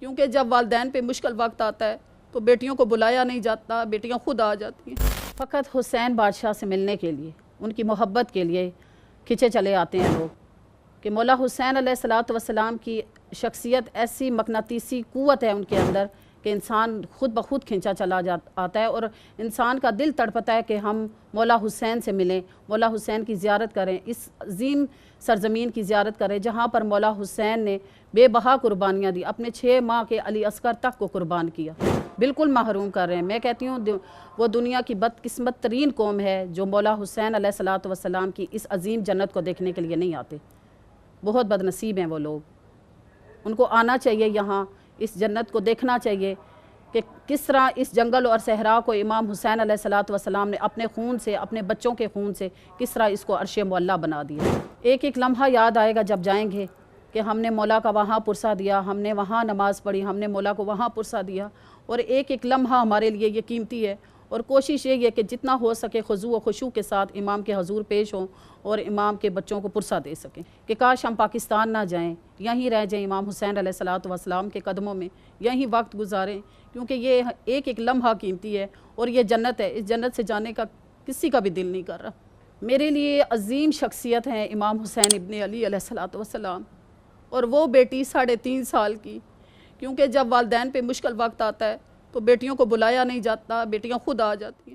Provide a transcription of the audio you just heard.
کیونکہ جب والدین پہ مشکل وقت آتا ہے تو بیٹیوں کو بلایا نہیں جاتا، بیٹیاں خود آ جاتی ہیں۔ فقط حسین بادشاہ سے ملنے کے لیے، ان کی محبت کے لیے کھنچے چلے آتے ہیں لوگ کہ مولا حسین علیہ الصلوۃ والسلام کی شخصیت ایسی مقناطیسی قوت ہے ان کے اندر کہ انسان خود بخود کھنچا چلا آتا ہے، اور انسان کا دل تڑپتا ہے کہ ہم مولا حسین سے ملیں، مولا حسین کی زیارت کریں، اس عظیم سرزمین کی زیارت کریں جہاں پر مولا حسین نے بے بہا قربانیاں دی، اپنے 6 ماہ کے علی اصغر تک کو قربان کیا، بالکل محروم کر رہے ہیں۔ میں کہتی ہوں وہ دنیا کی بدقسمت ترین قوم ہے جو مولا حسین علیہ الصلوۃ والسلام کی اس عظیم جنت کو دیکھنے کے لیے نہیں آتے۔ بہت بد نصیب ہیں وہ لوگ، ان کو آنا چاہیے، یہاں اس جنت کو دیکھنا چاہیے کہ کس طرح اس جنگل اور صحرا کو امام حسین علیہ الصلوۃ والسلام نے اپنے خون سے، اپنے بچوں کے خون سے کس طرح اس کو عرش معلیٰ بنا دیا۔ ایک ایک لمحہ یاد آئے گا جب جائیں گے کہ ہم نے مولا کا وہاں پرسہ دیا، ہم نے وہاں نماز پڑھی، ہم نے مولا کو وہاں پرسہ دیا، اور ایک ایک لمحہ ہمارے لیے یہ قیمتی ہے، اور کوشش یہ ہے کہ جتنا ہو سکے خضوع و خشوع کے ساتھ امام کے حضور پیش ہوں اور امام کے بچوں کو پرسہ دے سکیں کہ کاش ہم پاکستان نہ جائیں، یہیں رہ جائیں امام حسین علیہ الصلوۃ والسلام کے قدموں میں، یہیں وقت گزاریں، کیونکہ یہ ایک ایک لمحہ قیمتی ہے، اور یہ جنت ہے، اس جنت سے جانے کا کسی کا بھی دل نہیں کر رہا۔ میرے لیے عظیم شخصیت ہیں امام حسین ابن علی علیہ الصلوۃ والسلام، اور وہ بیٹی 3.5 سال کی، کیونکہ جب والدین پہ مشکل وقت آتا ہے تو بیٹیوں کو بلایا نہیں جاتا، بیٹیاں خود آ جاتی ہیں۔